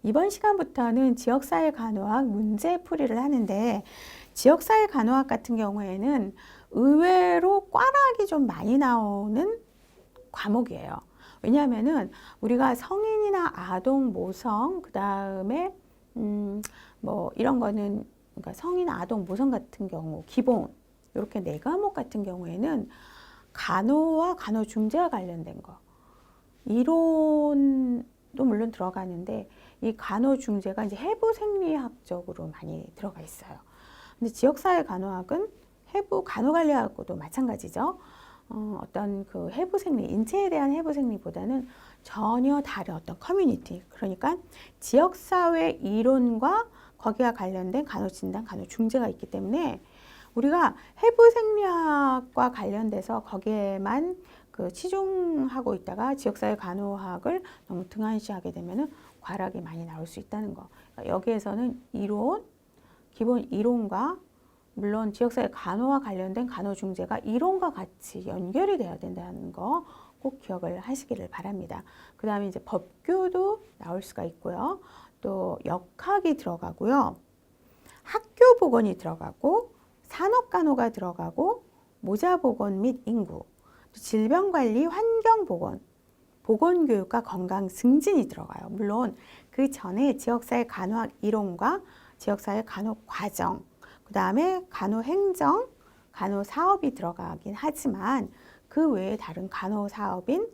이번 시간부터는 지역사회 간호학 문제풀이를 하는데, 지역사회 간호학 같은 경우에는 의외로 꽈락이 좀 많이 나오는 과목이에요. 왜냐하면은 우리가 성인이나 아동, 모성, 그 다음에 뭐 이런 거는, 그러니까 성인, 아동, 모성 같은 경우 기본 이렇게 네 과목 같은 경우에는 간호와 간호중재와 관련된 거, 이론도 물론 들어가는데 이 간호중재가 이제 해부생리학적으로 많이 들어가 있어요. 근데 지역사회 간호학은 해부 간호관리하고도 마찬가지죠. 어떤 그 해부생리, 인체에 대한 해부생리보다는 전혀 다른 어떤 커뮤니티, 그러니까 지역사회 이론과 거기와 관련된 간호진단, 간호중재가 있기 때문에 우리가 해부생리학과 관련돼서 거기에만 그 치중하고 있다가 지역사회 간호학을 너무 등한시하게 되면은 과락이 많이 나올 수 있다는 거. 그러니까 여기에서는 이론, 기본 이론과 물론 지역사회 간호와 관련된 간호중재가 이론과 같이 연결이 돼야 된다는 거 꼭 기억을 하시기를 바랍니다. 그 다음에 이제 법규도 나올 수가 있고요. 또 역학이 들어가고요. 학교 보건이 들어가고 산업간호가 들어가고 모자보건 및 인구, 질병관리, 환경보건, 보건교육과 건강 증진이 들어가요. 물론 그 전에 지역사회 간호학 이론과 지역사회 간호 과정, 그 다음에 간호행정, 간호사업이 들어가긴 하지만 그 외에 다른 간호사업인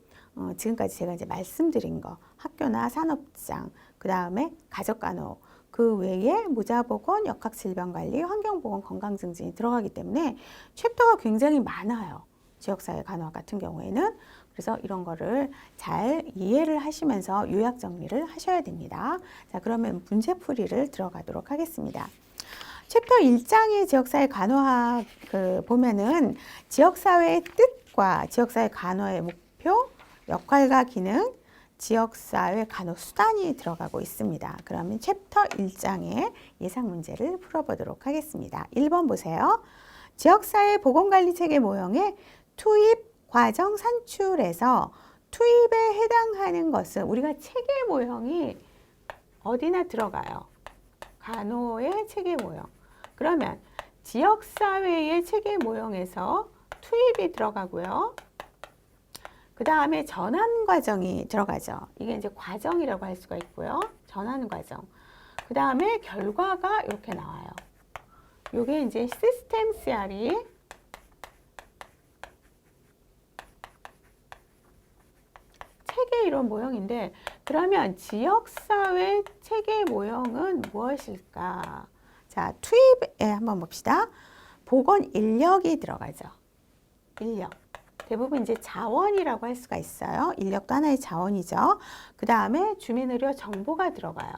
지금까지 제가 이제 말씀드린 거, 학교나 산업장, 그 다음에 가족간호, 그 외에 모자보건, 역학질병관리, 환경보건, 건강증진이 들어가기 때문에 챕터가 굉장히 많아요. 지역사회 간호학 같은 경우에는. 그래서 이런 거를 잘 이해를 하시면서 요약 정리를 하셔야 됩니다. 자, 그러면 문제풀이를 들어가도록 하겠습니다. 챕터 1장의 지역사회 간호학 보면은 지역사회의 뜻과 지역사회 간호의 목표, 역할과 기능, 지역사회 간호 수단이 들어가고 있습니다. 그러면 챕터 1장의 예상 문제를 풀어보도록 하겠습니다. 1번 보세요. 지역사회 보건관리체계 모형의 투입 과정 산출에서 투입에 해당하는 것은, 우리가 체계 모형이 어디나 들어가요. 간호의 체계 모형. 그러면 지역사회의 체계 모형에서 투입이 들어가고요. 그 다음에 전환 과정이 들어가죠. 이게 이제 과정이라고 할 수가 있고요. 전환 과정. 그 다음에 결과가 이렇게 나와요. 이게 이제 시스템 CR이 체계 이론 모형인데, 그러면 지역사회 체계 모형은 무엇일까? 자, 투입에 한번 봅시다. 보건 인력이 들어가죠. 인력. 대부분 이제 자원이라고 할 수가 있어요. 인력도 하나의 자원이죠. 그 다음에 주민의료 정보가 들어가요.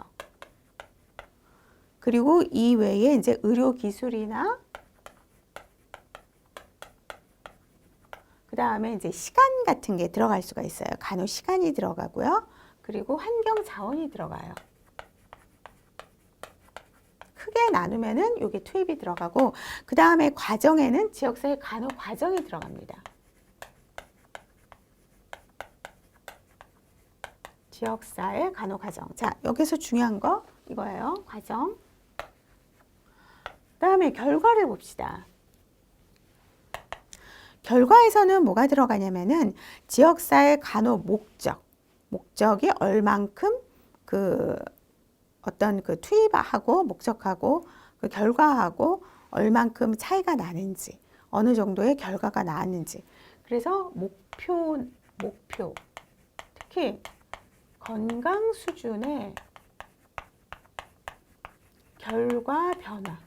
그리고 이 외에 이제 의료기술이나 그 다음에 이제 시간 같은 게 들어갈 수가 있어요. 간호 시간이 들어가고요. 그리고 환경 자원이 들어가요. 크게 나누면은 이게 투입이 들어가고, 그 다음에 과정에는 지역사회 간호 과정이 들어갑니다. 지역사회 간호 과정. 자, 여기서 중요한 거 이거예요. 과정. 그 다음에 결과를 봅시다. 결과에서는 뭐가 들어가냐면은 지역사회 간호 목적이 얼만큼 어떤 투입하고 목적하고 그 결과하고 얼만큼 차이가 나는지, 어느 정도의 결과가 나왔는지. 그래서 목표, 특히 건강 수준의 결과 변화,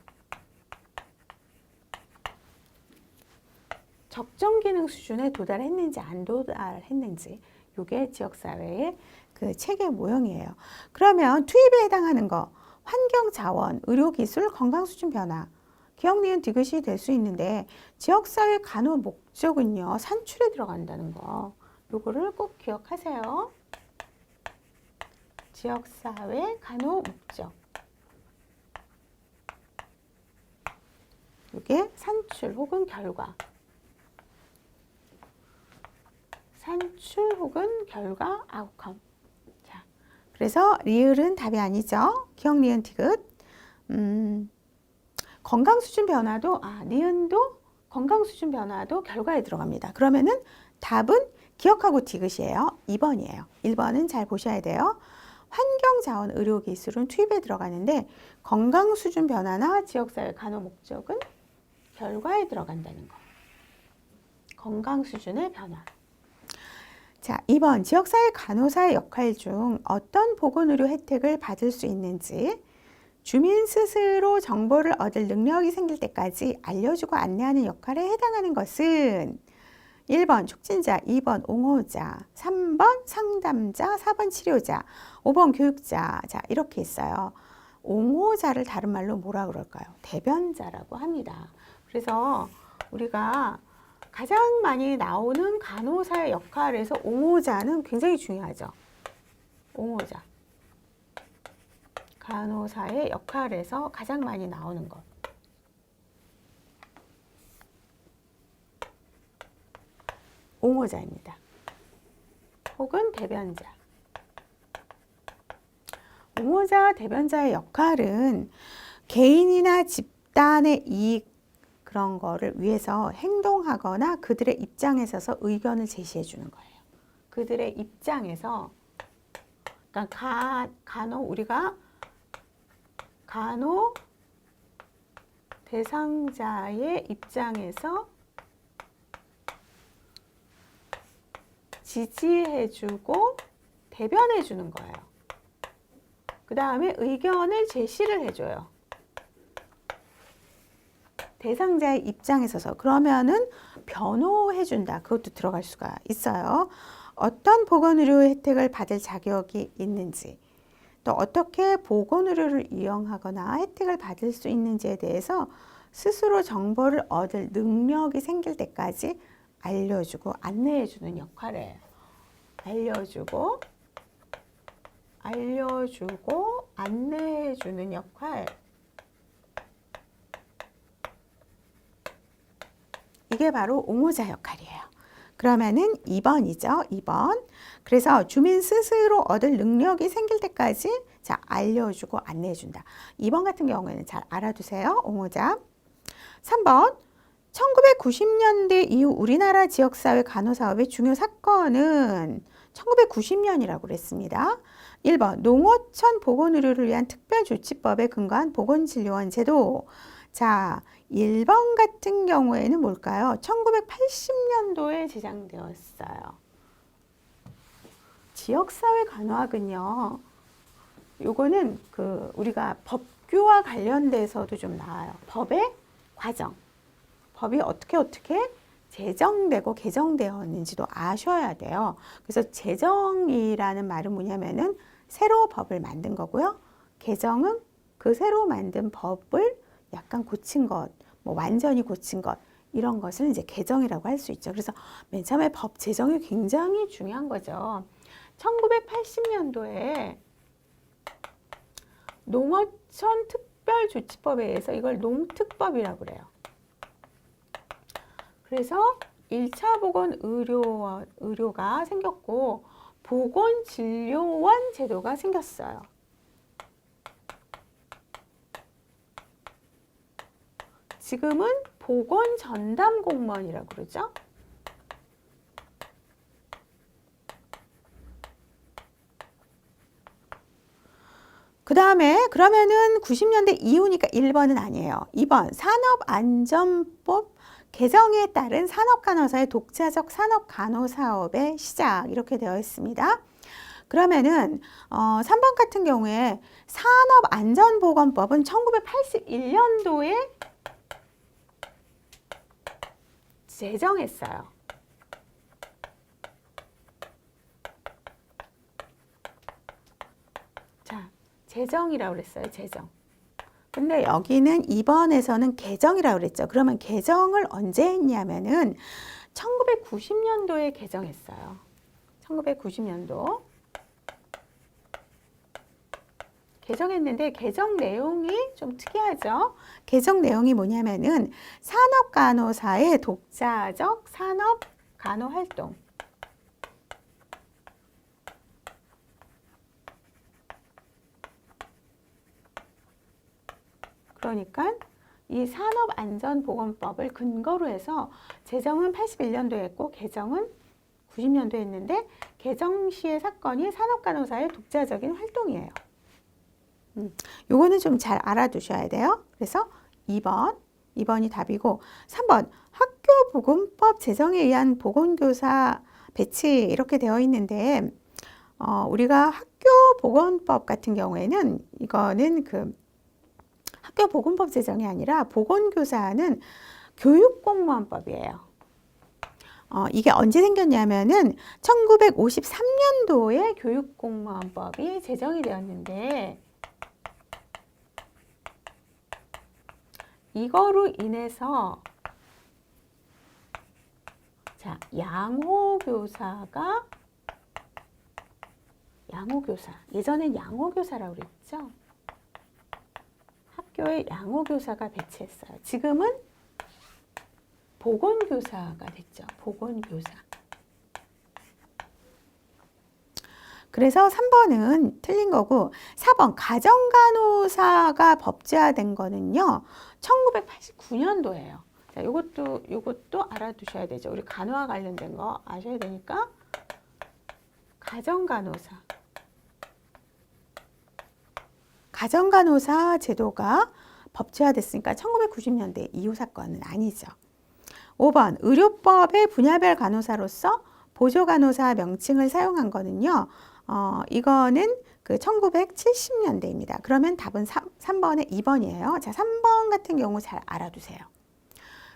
적정 기능 수준에 도달했는지 안 도달했는지, 이게 지역사회의 그 체계 모형이에요. 그러면 투입에 해당하는 거, 환경 자원, 의료기술, 건강 수준 변화, 기억, 니은, 디귿이 될 수 있는데, 지역사회 간호 목적은요, 산출에 들어간다는 거. 요거를 꼭 기억하세요. 지역사회 간호 목적. 이게 산출 혹은 결과. 산출 혹은 결과 아웃컴. 자, 그래서 리을은 답이 아니죠. 기억, 니은, 티귿. 건강 수준 변화도, 니은도 건강 수준 변화도 결과에 들어갑니다. 그러면은 답은 기억하고 티귿이에요. 2번이에요. 1번은 잘 보셔야 돼요. 환경자원, 의료기술은 투입에 들어가는데 건강 수준 변화나 지역사회 간호 목적은 결과에 들어간다는 거. 건강 수준의 변화. 자, 2번 지역사회 간호사의 역할 중 어떤 보건의료 혜택을 받을 수 있는지 주민 스스로 정보를 얻을 능력이 생길 때까지 알려주고 안내하는 역할에 해당하는 것은 1번 촉진자, 2번 옹호자, 3번 상담자, 4번 치료자, 5번 교육자. 자, 이렇게 있어요. 옹호자를 다른 말로 뭐라 그럴까요? 대변자라고 합니다. 그래서 우리가 가장 많이 나오는 간호사의 역할에서 옹호자는 굉장히 중요하죠. 옹호자. 간호사의 역할에서 가장 많이 나오는 것. 옹호자입니다. 혹은 대변자. 옹호자, 대변자의 역할은 개인이나 집단의 이익 그런 거를 위해서 행동하거나 그들의 입장에 서서 의견을 제시해 주는 거예요. 그들의 입장에서, 그러니까 우리가 간호 대상자의 입장에서 지지해주고 대변해주는 거예요. 그 다음에 의견을 제시를 해줘요. 대상자의 입장에 서서. 그러면은 변호해준다. 그것도 들어갈 수가 있어요. 어떤 보건의료 혜택을 받을 자격이 있는지, 또 어떻게 보건의료를 이용하거나 혜택을 받을 수 있는지에 대해서 스스로 정보를 얻을 능력이 생길 때까지 알려주고 안내해주는 역할이에요. 알려주고 안내해주는 역할. 이게 바로 옹호자 역할이에요. 그러면은 2번이죠. 2번. 그래서 주민 스스로 얻을 능력이 생길 때까지 자, 알려주고 안내해준다. 2번 같은 경우에는 잘 알아두세요. 옹호자. 3번. 1990년대 이후 우리나라 지역사회 간호사업의 중요 사건은 1990년이라고 그랬습니다. 1번 농어촌 보건의료를 위한 특별조치법에 근거한 보건진료원 제도. 자, 1번 같은 경우에는 뭘까요? 1980년도에 제정되었어요. 지역사회 간호학은요, 요거는 우리가 법규와 관련돼서도 좀 나와요. 법의 과정. 법이 어떻게 제정되고 개정되었는지도 아셔야 돼요. 그래서 제정이라는 말은 뭐냐면은 새로 법을 만든 거고요. 개정은 그 새로 만든 법을 약간 고친 것, 뭐 완전히 고친 것, 이런 것을 이제 개정이라고 할 수 있죠. 그래서 맨 처음에 법 제정이 굉장히 중요한 거죠. 1980년도에 농어촌 특별조치법에 의해서 이걸 농특법이라고 그래요. 그래서 1차 보건 의료가 생겼고 보건진료원 제도가 생겼어요. 지금은 보건전담공무원이라고 그러죠. 그 다음에 그러면은 90년대 이후니까 1번은 아니에요. 2번 산업안전법 개정에 따른 산업간호사의 독자적 산업간호사업의 시작 이렇게 되어 있습니다. 그러면은 3번 같은 경우에 산업안전보건법은 1981년도에 제정했어요. 자, 제정이라고 그랬어요. 제정. 근데 여기는 2번에서는 개정이라고 그랬죠. 그러면 개정을 언제 했냐면은 1990년도에 개정했어요. 1990년도. 개정했는데 개정 내용이 좀 특이하죠. 개정 내용이 뭐냐면은 산업간호사의 독자적 산업간호활동. 그러니까 이 산업안전보건법을 근거로 해서 제정은 81년도에 했고 개정은 90년도에 했는데 개정 시의 사건이 산업간호사의 독자적인 활동이에요. 요거는 좀 잘 알아두셔야 돼요. 그래서 2번이 답이고 3번 학교보건법 제정에 의한 보건교사 배치 이렇게 되어 있는데 우리가 학교보건법 같은 경우에는 이거는 그 학교보건법 제정이 아니라 보건교사는 교육공무원법이에요. 이게 언제 생겼냐면은 1953년도에 교육공무원법이 제정이 되었는데 이거로 인해서 자, 양호교사 예전엔 양호교사라고 그랬죠. 학교에 양호교사가 배치했어요. 지금은 보건교사가 됐죠. 보건교사. 그래서 3번은 틀린 거고 4번 가정간호사가 법제화된 거는요. 1989년도예요. 자, 요것도 알아두셔야 되죠. 우리 간호와 관련된 거 아셔야 되니까 가정간호사 제도가 법제화됐으니까 1990년대 이후 사건은 아니죠. 5번 의료법의 분야별 간호사로서 보조간호사 명칭을 사용한 거는요. 이거는 그 1970년대입니다. 그러면 답은 3번의 2번이에요. 자, 3번 같은 경우 잘 알아두세요.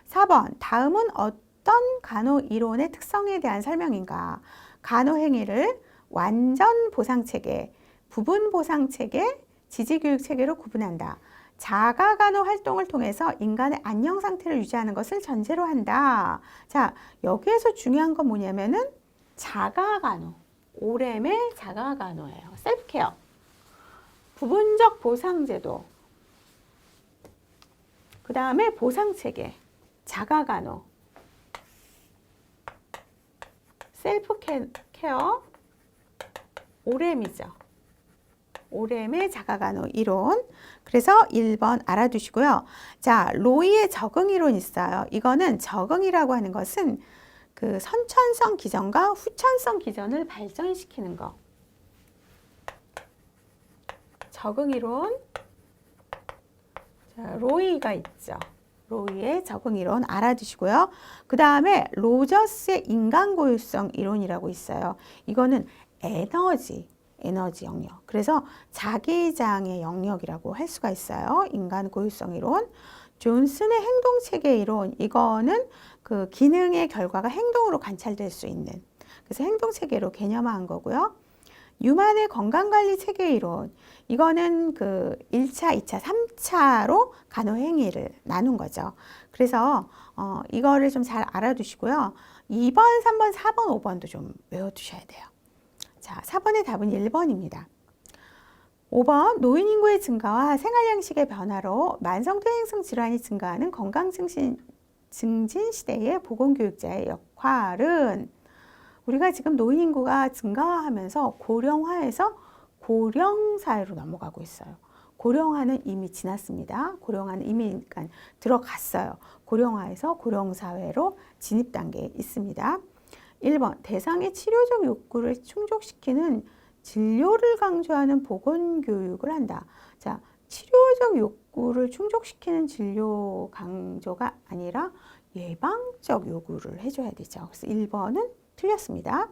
4번 다음은 어떤 간호 이론의 특성에 대한 설명인가? 간호 행위를 완전 보상체계, 부분 보상체계, 지지교육체계로 구분한다. 자가간호 활동을 통해서 인간의 안녕 상태를 유지하는 것을 전제로 한다. 자, 여기에서 중요한 건 뭐냐면은 자가간호, 오렘의 자가간호예요. 셀프케어, 부분적 보상제도, 그 다음에 보상체계, 자가간호, 셀프케어, 오렘이죠. 오렘의 자가간호 이론. 그래서 1번 알아두시고요. 자, 로이의 적응 이론 있어요. 이거는 적응이라고 하는 것은 그 선천성 기전과 후천성 기전을 발전시키는 거. 적응 이론. 자, 로이가 있죠. 로이의 적응 이론 알아두시고요. 그 다음에 로저스의 인간 고유성 이론이라고 있어요. 이거는 에너지 영역. 그래서 자기장의 영역이라고 할 수가 있어요. 인간 고유성 이론. 존슨의 행동체계 이론. 이거는 그 기능의 결과가 행동으로 관찰될 수 있는. 그래서 행동체계로 개념화한 거고요. 유만의 건강관리 체계 이론. 이거는 그 1차, 2차, 3차로 간호 행위를 나눈 거죠. 그래서 이거를 좀 잘 알아두시고요. 2번, 3번, 4번, 5번도 좀 외워두셔야 돼요. 자, 4번의 답은 1번입니다. 5번 노인 인구의 증가와 생활 양식의 변화로 만성 퇴행성 질환이 증가하는 건강 증진 시대의 보건교육자의 역할은 우리가 지금 노인 인구가 증가하면서 고령화에서 고령사회로 넘어가고 있어요. 고령화는 이미 지났습니다. 고령화는 이미 그러니까 들어갔어요. 고령화에서 고령사회로 진입 단계에 있습니다. 1번 대상의 치료적 욕구를 충족시키는 진료를 강조하는 보건교육을 한다. 자, 치료적 욕구를 충족시키는 진료 강조가 아니라 예방적 요구를 해줘야 되죠. 그래서 1번은 틀렸습니다.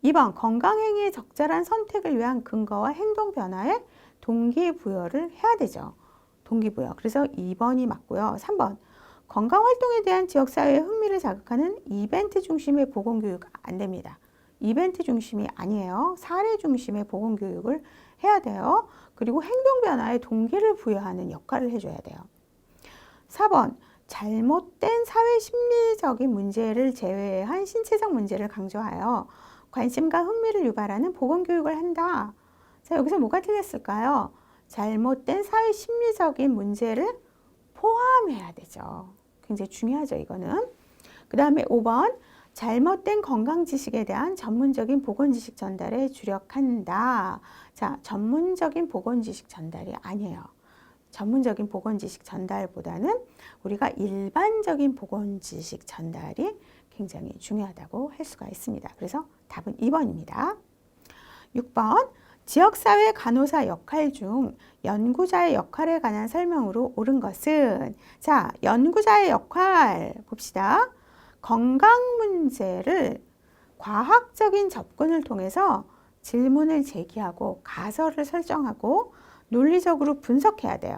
2번 건강행위의 적절한 선택을 위한 근거와 행동 변화에 동기부여를 해야 되죠. 동기부여. 그래서 2번이 맞고요. 3번 건강활동에 대한 지역사회의 흥미를 자극하는 이벤트 중심의 보건교육 안 됩니다. 이벤트 중심이 아니에요. 사례 중심의 보건교육을 해야 돼요. 그리고 행동 변화에 동기를 부여하는 역할을 해줘야 돼요. 4번 잘못된 사회 심리적인 문제를 제외한 신체적 문제를 강조하여 관심과 흥미를 유발하는 보건교육을 한다. 자, 여기서 뭐가 틀렸을까요? 잘못된 사회 심리적인 문제를 포함해야 되죠. 굉장히 중요하죠, 이거는. 그 다음에 5번 잘못된 건강 지식에 대한 전문적인 보건 지식 전달에 주력한다. 자, 전문적인 보건 지식 전달이 아니에요. 전문적인 보건 지식 전달보다는 우리가 일반적인 보건 지식 전달이 굉장히 중요하다고 할 수가 있습니다. 그래서 답은 2번입니다. 6번 지역사회 간호사 역할 중 연구자의 역할에 관한 설명으로 옳은 것은 자, 연구자의 역할 봅시다. 건강 문제를 과학적인 접근을 통해서 질문을 제기하고 가설을 설정하고 논리적으로 분석해야 돼요.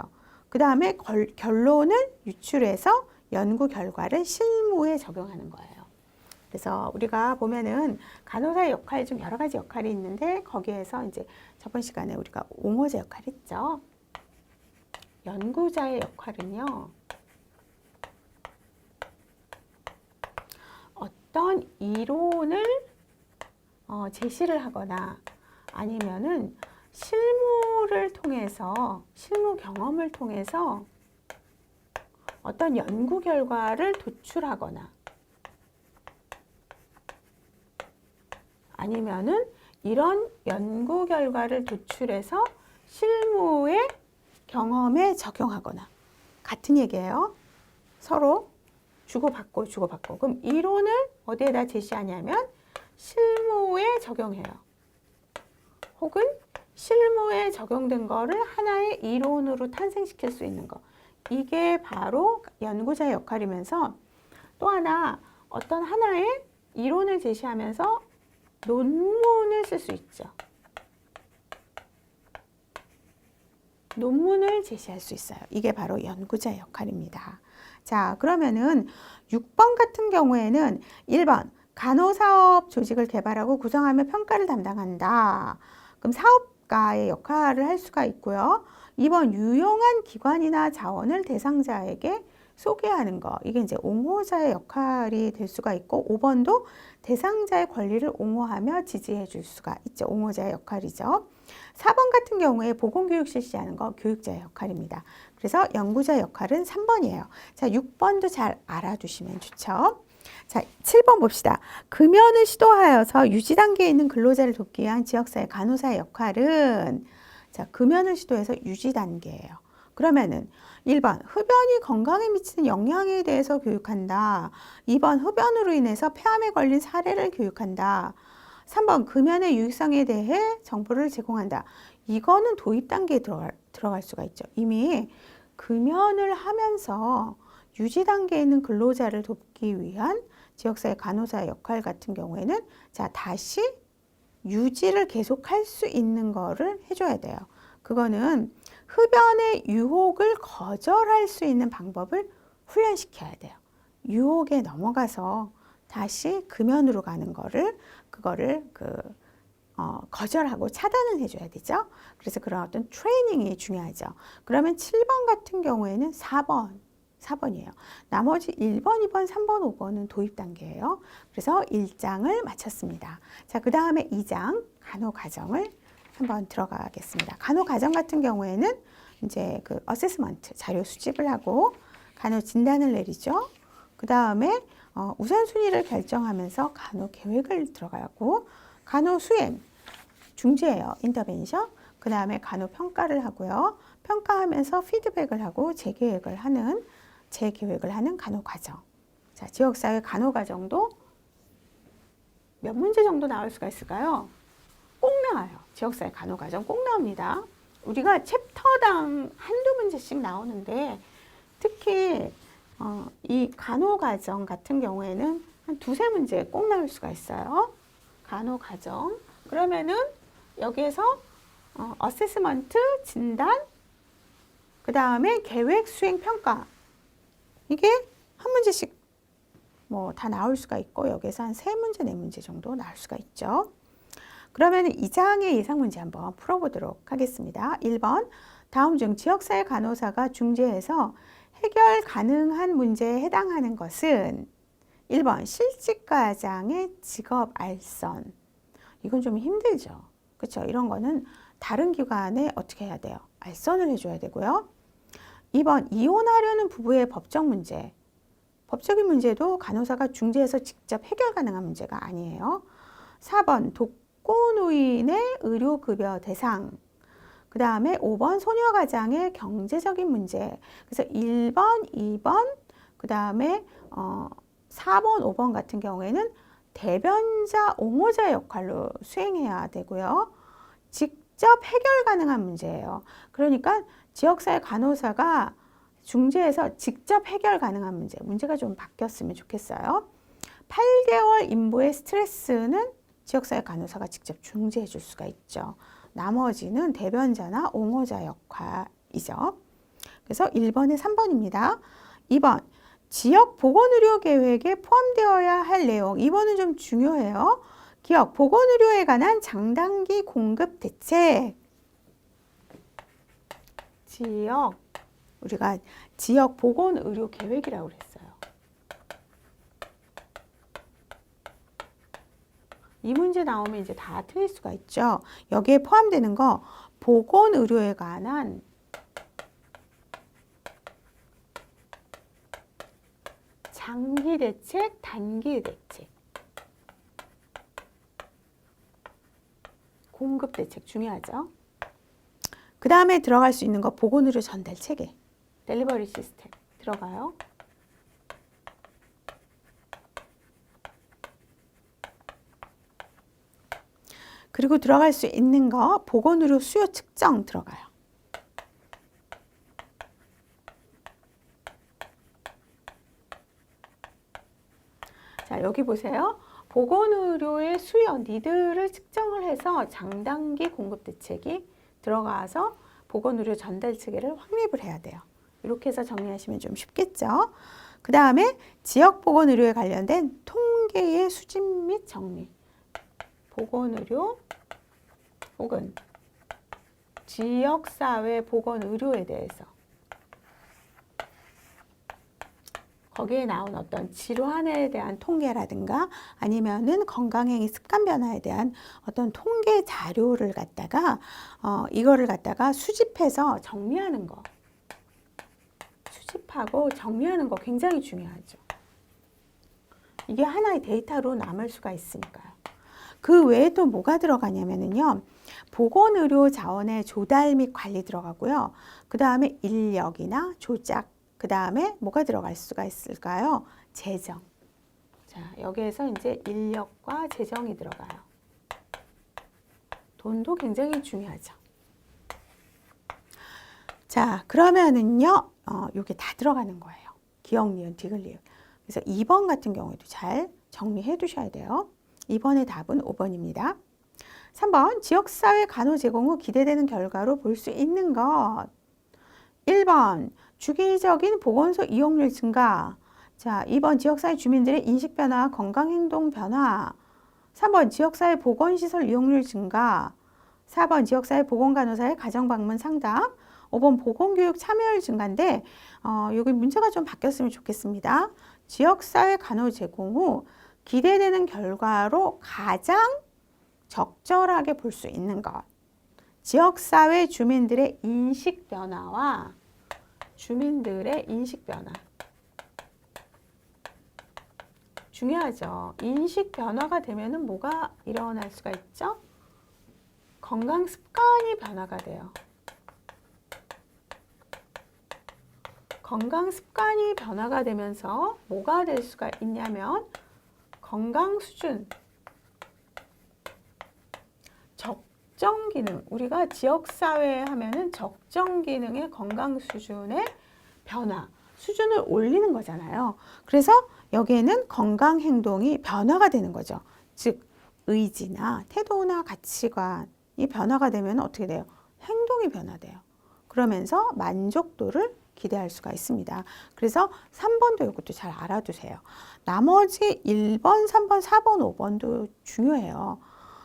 그 다음에 결론을 유출해서 연구 결과를 실무에 적용하는 거예요. 그래서 우리가 보면은 간호사의 역할 중 여러 가지 역할이 있는데 거기에서 이제 저번 시간에 우리가 옹호자 역할 했죠. 연구자의 역할은요. 어떤 이론을 제시를 하거나 아니면은 실무를 통해서 실무 경험을 통해서 어떤 연구 결과를 도출하거나 아니면은 이런 연구 결과를 도출해서 실무의 경험에 적용하거나 같은 얘기예요. 서로 주고받고 주고받고. 그럼 이론을 어디에다 제시하냐면 실무에 적용해요. 혹은 실무에 적용된 거를 하나의 이론으로 탄생시킬 수 있는 거. 이게 바로 연구자의 역할이면서 또 하나 어떤 하나의 이론을 제시하면서 논문을 쓸 수 있죠. 논문을 제시할 수 있어요. 이게 바로 연구자의 역할입니다. 자, 그러면은 6번 같은 경우에는 1번 간호사업 조직을 개발하고 구성하며 평가를 담당한다. 그럼 사업가의 역할을 할 수가 있고요. 2번 유용한 기관이나 자원을 대상자에게 소개하는 거. 이게 이제 옹호자의 역할이 될 수가 있고 5번도 대상자의 권리를 옹호하며 지지해 줄 수가 있죠. 옹호자의 역할이죠. 4번 같은 경우에 보건교육 실시하는 거 교육자의 역할입니다. 그래서 연구자의 역할은 3번이에요. 자, 6번도 잘 알아두시면 좋죠. 자, 7번 봅시다. 금연을 시도하여서 유지 단계에 있는 근로자를 돕기 위한 지역사회 간호사의 역할은 자, 금연을 시도해서 유지 단계예요. 그러면은 1번 흡연이 건강에 미치는 영향에 대해서 교육한다. 2번 흡연으로 인해서 폐암에 걸린 사례를 교육한다. 3번 금연의 유익성에 대해 정보를 제공한다. 이거는 도입 단계에 들어갈 수가 있죠. 이미 금연을 하면서 유지 단계에 있는 근로자를 돕기 위한 지역사회 간호사의 역할 같은 경우에는 자, 다시 유지를 계속할 수 있는 거를 해줘야 돼요. 그거는 흡연의 유혹을 거절할 수 있는 방법을 훈련시켜야 돼요. 유혹에 넘어가서 다시 금연으로 가는 거를 그거를 거절하고 차단을 해줘야 되죠. 그래서 그런 어떤 트레이닝이 중요하죠. 그러면 7번 같은 경우에는 4번이에요. 나머지 1번, 2번, 3번, 5번은 도입 단계예요. 그래서 1장을 마쳤습니다. 자, 그 다음에 2장 간호과정을 한번 들어가겠습니다. 간호과정 같은 경우에는 이제 그 어세스먼트 자료 수집을 하고 간호 진단을 내리죠. 그 다음에 우선순위를 결정하면서 간호 계획을 들어가고 간호 수행 중지예요. 인터벤션. 그 다음에 간호 평가를 하고요. 평가하면서 피드백을 하고 재계획을 하는 간호 과정. 자, 지역사회 간호 과정도 몇 문제 정도 나올 수가 있을까요? 꼭 나와요. 지역사회 간호 과정 꼭 나옵니다. 우리가 챕터당 한두 문제씩 나오는데 특히 이 간호 과정 같은 경우에는 한 두세 문제 꼭 나올 수가 있어요. 간호 과정. 그러면은 여기에서 어세스먼트, 진단, 그 다음에 계획, 수행, 평가. 이게 한 문제씩 뭐 다 나올 수가 있고 여기서 한 세 문제, 네 문제 정도 나올 수가 있죠. 그러면 2장의 예상 문제 한번 풀어보도록 하겠습니다. 1번, 다음 중 지역사회 간호사가 중재해서 해결 가능한 문제에 해당하는 것은 1번, 실직과장의 직업 알선. 이건 좀 힘들죠. 그렇죠? 이런 거는 다른 기관에 어떻게 해야 돼요? 알선을 해줘야 되고요. 2번, 이혼하려는 부부의 법적 문제. 법적인 문제도 간호사가 중재해서 직접 해결 가능한 문제가 아니에요. 4번, 독거노인의 의료급여 대상. 그 다음에 5번 소녀가장의 경제적인 문제. 그래서 1번, 2번, 그 다음에 4번, 5번 같은 경우에는 대변자, 옹호자 역할로 수행해야 되고요. 직접 해결 가능한 문제예요. 그러니까 지역사회 간호사가 중재에서 직접 해결 가능한 문제, 문제가 좀 바뀌었으면 좋겠어요. 8개월 인보의 스트레스는 지역사회 간호사가 직접 중재해 줄 수가 있죠. 나머지는 대변자나 옹호자 역할이죠. 그래서 1번에 3번입니다. 2번, 지역 보건의료 계획에 포함되어야 할 내용. 2번은 좀 중요해요. 기억, 보건의료에 관한 장단기 공급 대책. 우리가 지역 보건의료 계획이라고 그랬어요. 이 문제 나오면 이제 다 틀릴 수가 있죠. 여기에 포함되는 거 보건의료에 관한 장기 대책, 단기 대책, 공급 대책 중요하죠. 그 다음에 들어갈 수 있는 거 보건의료 전달 체계, 델리버리 시스템 들어가요. 그리고 들어갈 수 있는 거 보건의료 수요 측정 들어가요. 자, 여기 보세요. 보건의료의 수요, 니드를 측정을 해서 장단기 공급 대책이 들어가서 보건의료 전달 체계를 확립을 해야 돼요. 이렇게 해서 정리하시면 좀 쉽겠죠. 그 다음에 지역 보건의료에 관련된 통계의 수집 및 정리. 보건의료 혹은 지역사회 보건의료에 대해서 거기에 나온 어떤 질환에 대한 통계라든가 아니면은 건강행위 습관 변화에 대한 어떤 통계 자료를 갖다가 이거를 갖다가 수집해서 정리하는 거. 수집하고 정리하는 거 굉장히 중요하죠. 이게 하나의 데이터로 남을 수가 있으니까요. 그 외에 또 뭐가 들어가냐면요. 보건의료 자원의 조달 및 관리 들어가고요. 그 다음에 인력이나 조작, 그 다음에 뭐가 들어갈 수가 있을까요? 재정. 자, 여기에서 이제 인력과 재정이 들어가요. 돈도 굉장히 중요하죠. 자, 그러면은요, 요게 다 들어가는 거예요. 기억, 니은, 디귿, 리을. 그래서 2번 같은 경우에도 잘 정리해 두셔야 돼요. 2번의 답은 5번입니다. 3번, 지역사회 간호 제공 후 기대되는 결과로 볼 수 있는 것. 1번, 주기적인 보건소 이용률 증가. 자, 2번, 지역사회 주민들의 인식 변화, 건강행동 변화. 3번, 지역사회 보건시설 이용률 증가. 4번, 지역사회 보건간호사의 가정방문 상담. 5번, 보건교육 참여율 증가인데 여기 문제가 좀 바뀌었으면 좋겠습니다. 지역사회 간호 제공 후 기대되는 결과로 가장 적절하게 볼 수 있는 것. 지역사회 주민들의 인식 변화와 주민들의 인식 변화. 중요하죠. 인식 변화가 되면은 뭐가 일어날 수가 있죠? 건강 습관이 변화가 돼요. 건강 습관이 변화가 되면서 뭐가 될 수가 있냐면 건강 수준, 적정 기능, 우리가 지역사회 하면은 적정 기능의 건강 수준의 변화, 수준을 올리는 거잖아요. 그래서 여기에는 건강 행동이 변화가 되는 거죠. 즉, 의지나 태도나 가치관이 변화가 되면 어떻게 돼요? 행동이 변화돼요. 그러면서 만족도를 기대할 수가 있습니다. 그래서 3번도 이것도 잘 알아두세요. 나머지 1번, 3번, 4번, 5번도 중요해요.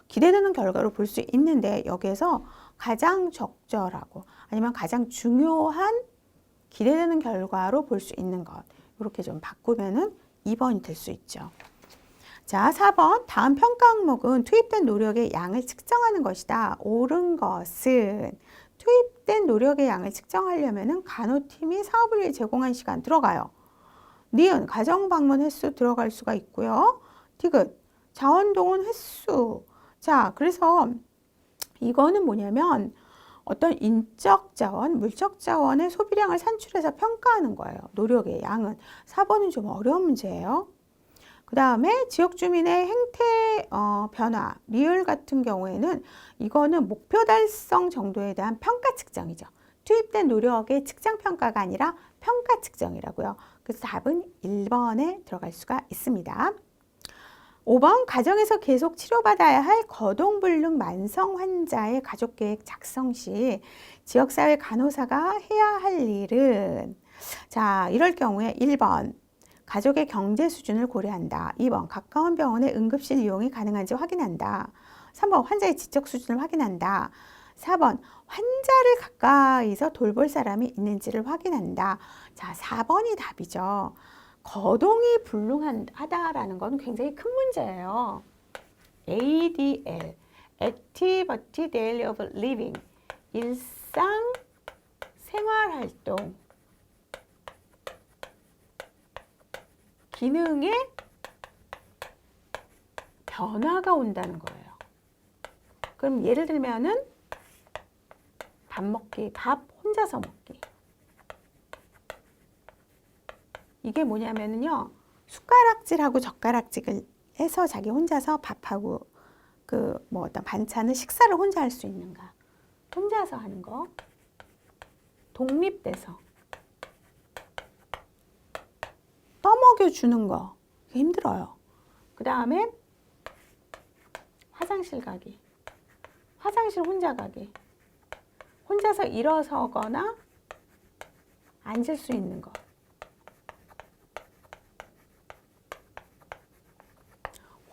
기대되는 결과로 볼 수 있는데 여기에서 가장 적절하고 아니면 가장 중요한 기대되는 결과로 볼 수 있는 것 이렇게 좀 바꾸면은 2번이 될 수 있죠. 자, 4번 다음 평가 항목은 투입된 노력의 양을 측정하는 것이다. 옳은 것은 투입된 노력의 양을 측정하려면은 간호팀이 사업을 위해 제공한 시간 들어가요. 니은 가정 방문 횟수 들어갈 수가 있고요. 디귿 자원 동원 횟수. 자, 그래서 이거는 뭐냐면 어떤 인적 자원, 물적 자원의 소비량을 산출해서 평가하는 거예요. 노력의 양은. 4번은 좀 어려운 문제예요. 그 다음에 지역 주민의 행태 변화, 리을 같은 경우에는 이거는 목표 달성 정도에 대한 평가 측정이죠. 투입된 노력의 측정 평가가 아니라 평가 측정이라고요. 그래서 답은 1번에 들어갈 수가 있습니다. 5번 가정에서 계속 치료받아야 할 거동불능 만성 환자의 가족계획 작성 시 지역사회 간호사가 해야 할 일은 자 이럴 경우에 1번 가족의 경제 수준을 고려한다. 2번 가까운 병원의 응급실 이용이 가능한지 확인한다. 3번 환자의 지적 수준을 확인한다. 4번 환자를 가까이서 돌볼 사람이 있는지를 확인한다. 자, 4번이 답이죠. 거동이 불능하다라는 건 굉장히 큰 문제예요. ADL, Activity Daily of Living, 일상 생활활동, 기능에 변화가 온다는 거예요. 그럼 예를 들면은 밥 먹기, 밥 혼자서 먹기. 이게 뭐냐면요. 숟가락질하고 젓가락질을 해서 자기 혼자서 밥하고 그 뭐 어떤 반찬을 식사를 혼자 할 수 있는가. 혼자서 하는 거. 독립돼서. 떠먹여 주는 거. 힘들어요. 그 다음에 화장실 가기. 화장실 혼자 가기. 혼자서 일어서거나 앉을 수 있는 거.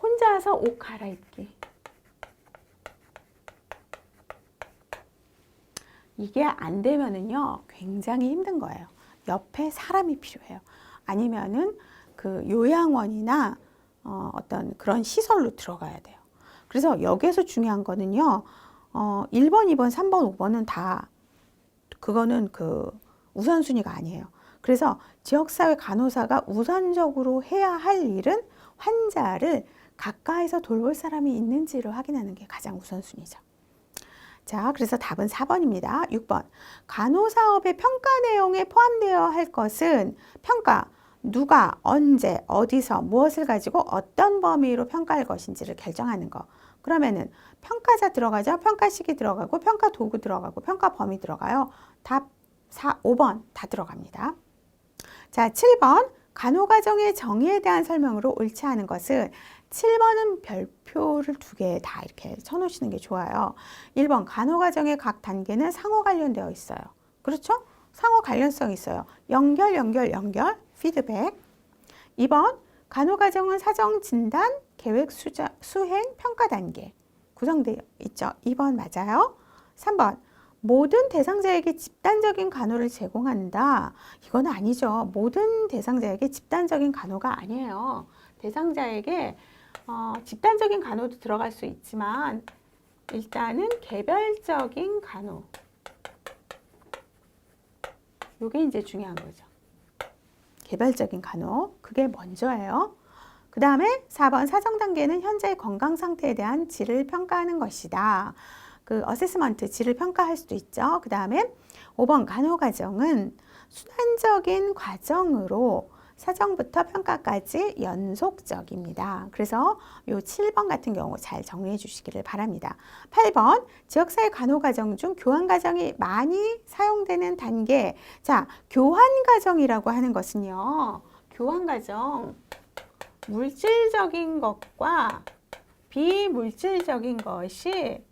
혼자서 옷 갈아입기. 이게 안 되면은요, 굉장히 힘든 거예요. 옆에 사람이 필요해요. 아니면은 그 요양원이나 어떤 그런 시설로 들어가야 돼요. 그래서 여기에서 중요한 거는요, 1번, 2번, 3번, 5번은 다 그거는 그 우선순위가 아니에요. 그래서 지역사회 간호사가 우선적으로 해야 할 일은 환자를 가까이서 돌볼 사람이 있는지를 확인하는 게 가장 우선순위죠. 자, 그래서 답은 4번입니다. 6번. 간호사업의 평가 내용에 포함되어야 할 것은 평가, 누가, 언제, 어디서, 무엇을 가지고 어떤 범위로 평가할 것인지를 결정하는 거. 그러면은 평가자 들어가죠. 평가식이 들어가고 평가 도구 들어가고 평가 범위 들어가요. 답 4, 5번 다 들어갑니다. 자, 7번. 간호과정의 정의에 대한 설명으로 옳지 않은 것은 7번은 별표를 2개 다 이렇게 쳐놓으시는 게 좋아요. 1번 간호과정의 각 단계는 상호 관련되어 있어요. 그렇죠? 상호 관련성이 있어요. 연결, 피드백. 2번 간호과정은 사정, 진단, 계획, 수행, 평가 단계 구성되어 있죠. 2번 맞아요. 3번 모든 대상자에게 집단적인 간호를 제공한다. 이건 아니죠. 모든 대상자에게 집단적인 간호가 아니에요. 대상자에게 집단적인 간호도 들어갈 수 있지만 일단은 개별적인 간호. 이게 이제 중요한 거죠. 개별적인 간호. 그게 먼저예요. 그 다음에 4번 사정 단계는 현재의 건강 상태에 대한 질을 평가하는 것이다. 그 어세스먼트 질을 평가할 수도 있죠. 그 다음에 5번 간호 과정은 순환적인 과정으로 사정부터 평가까지 연속적입니다. 그래서 요 7번 같은 경우 잘 정리해 주시기를 바랍니다. 8번 지역사회 간호과정 중 교환과정이 많이 사용되는 단계. 자, 교환과정이라고 하는 것은요. 교환과정 물질적인 것과 비물질적인 것이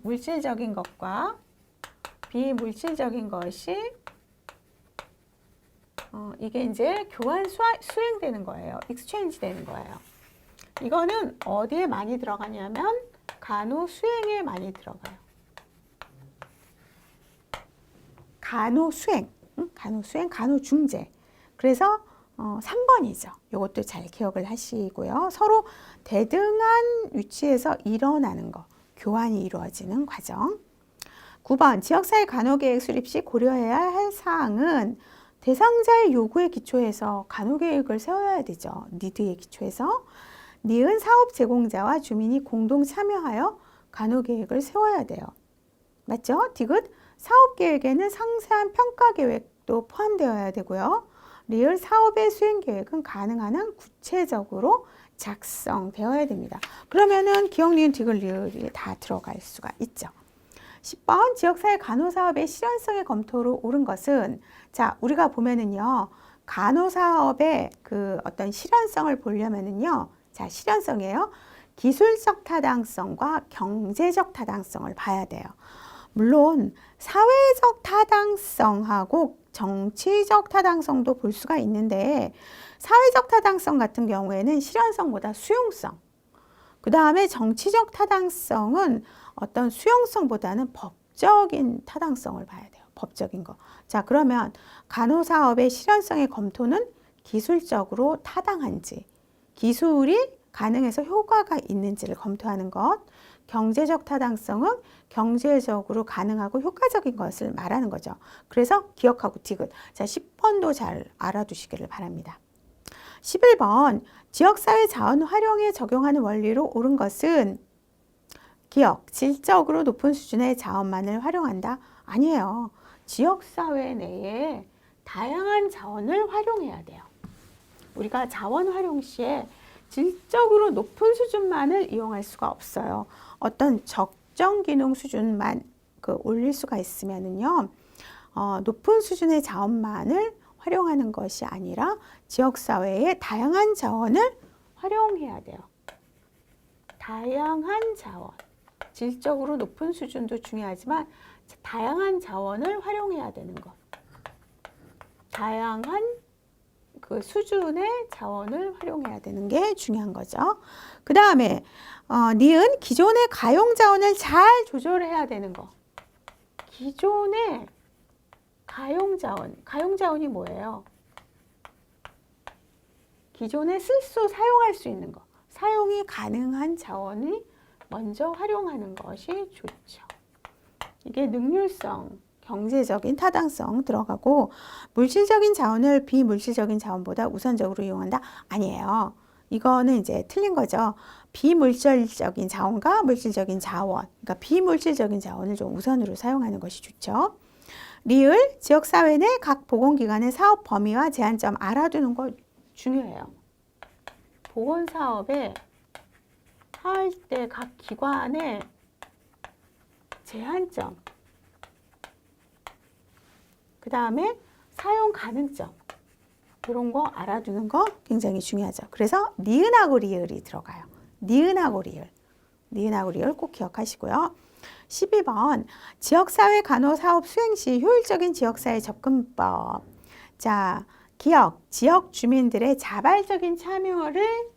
물질적인 것과 비물질적인 것이 이게 이제 교환 수행되는 거예요. 익스체인지 되는 거예요. 이거는 어디에 많이 들어가냐면 간호 수행에 많이 들어가요. 간호 수행, 간호 중재. 그래서 3번이죠. 이것도 잘 기억을 하시고요. 서로 대등한 위치에서 일어나는 거. 교환이 이루어지는 과정. 9번 지역사회 간호계획 수립 시 고려해야 할 사항은 대상자의 요구에 기초해서 간호계획을 세워야 되죠. 니드에 기초해서. 니은 사업 제공자와 주민이 공동 참여하여 간호계획을 세워야 돼요. 맞죠? 디귿 사업 계획에는 상세한 평가 계획도 포함되어야 되고요. 리을 사업의 수행 계획은 가능한 한 구체적으로 작성되어야 됩니다. 그러면은 기억, 니은, 디귿, 리을이 다 들어갈 수가 있죠. 10번 지역사회 간호사업의 실현성의 검토로 옳은 것은, 자, 우리가 보면은요, 간호사업의 그 어떤 실현성을 보려면은요, 자, 실현성이에요. 기술적 타당성과 경제적 타당성을 봐야 돼요. 물론 사회적 타당성하고 정치적 타당성도 볼 수가 있는데, 사회적 타당성 같은 경우에는 실현성보다 수용성, 그 다음에 정치적 타당성은 어떤 수용성보다는 법적인 타당성을 봐야 돼요. 법적인 거. 자, 그러면 간호사업의 실현성의 검토는 기술적으로 타당한지, 기술이 가능해서 효과가 있는지를 검토하는 것, 경제적 타당성은 경제적으로 가능하고 효과적인 것을 말하는 거죠. 그래서 기억하고 디귿. 자, 10번도 잘 알아두시기를 바랍니다. 11번 지역사회 자원 활용에 적용하는 원리로 옳은 것은, 기억, 질적으로 높은 수준의 자원만을 활용한다? 아니에요. 지역사회 내에 다양한 자원을 활용해야 돼요. 우리가 자원 활용 시에 질적으로 높은 수준만을 이용할 수가 없어요. 어떤 적정 기능 수준만 올릴 수가 있으면은요, 높은 수준의 자원만을 활용하는 것이 아니라 지역사회의 다양한 자원을 활용해야 돼요. 다양한 자원. 질적으로 높은 수준도 중요하지만 다양한 자원을 활용해야 되는 것. 다양한 그 수준의 자원을 활용해야 되는 게 중요한 거죠. 그 다음에 니은 기존의 가용 자원을 잘 조절해야 되는 거. 기존의 가용 자원이 뭐예요? 기존에 사용할 수 있는 거. 사용이 가능한 자원이 먼저 활용하는 것이 좋죠. 이게 능률성, 경제적인 타당성 들어가고, 물질적인 자원을 비물질적인 자원보다 우선적으로 이용한다? 아니에요. 이거는 이제 틀린 거죠. 비물질적인 자원과 물질적인 자원, 그러니까 비물질적인 자원을 좀 우선으로 사용하는 것이 좋죠. 리을, 지역사회 내 각 보건기관의 사업 범위와 제한점 알아두는 거 중요해요. 보건사업에 할 때 각 기관의 제한점, 그 다음에 사용 가능점, 이런 거 알아두는 거 굉장히 중요하죠. 그래서 니은하고 리을이 들어가요. 니은하고 리을 꼭 기억하시고요. 12번 지역사회 간호사업 수행 시 효율적인 지역사회 접근법. 자, 기억, 지역 주민들의 자발적인 참여를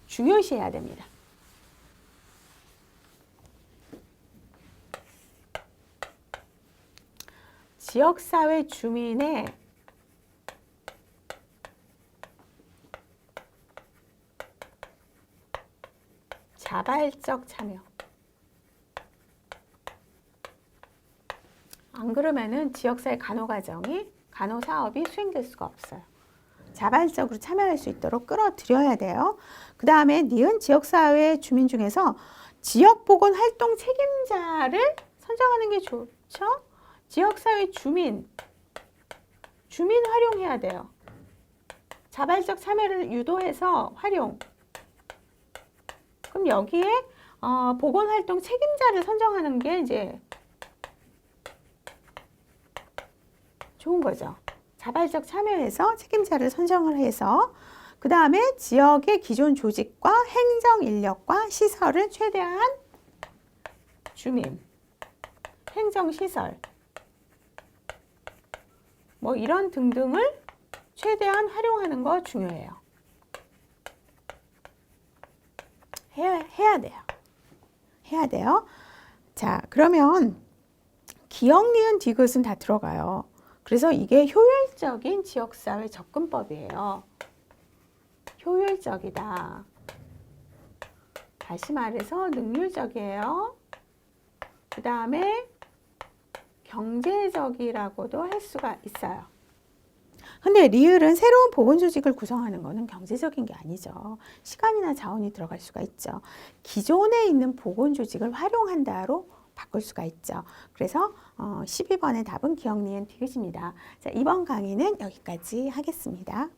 중요시해야 됩니다. 지역사회 주민의 자발적 참여. 안 그러면은 지역사회 간호사업이 수행될 수가 없어요. 자발적으로 참여할 수 있도록 끌어들여야 돼요. 그 다음에 니은 지역사회 주민 중에서 지역보건활동 책임자를 선정하는 게 좋죠. 지역사회 주민 활용해야 돼요. 자발적 참여를 유도해서 활용. 그럼 여기에 보건활동 책임자를 선정하는 게 이제 좋은 거죠. 자발적 참여해서 책임자를 선정을 해서, 그 다음에 지역의 기존 조직과 행정 인력과 시설을 최대한 주민, 행정시설, 뭐 이런 등등을 최대한 활용하는 거 중요해요. 해야 돼요. 자, 그러면 기억, 니은, 디귿은 다 들어가요. 그래서 이게 효율적인 지역사회 접근법이에요. 효율적이다. 다시 말해서 능률적이에요. 그 다음에 경제적이라고도 할 수가 있어요. 근데 리을은 새로운 보건조직을 구성하는 것은 경제적인 게 아니죠. 시간이나 자원이 들어갈 수가 있죠. 기존에 있는 보건조직을 활용한다로 바꿀 수가 있죠. 그래서 12번의 답은 기억, 니은, 디귿입니다. 자, 이번 강의는 여기까지 하겠습니다.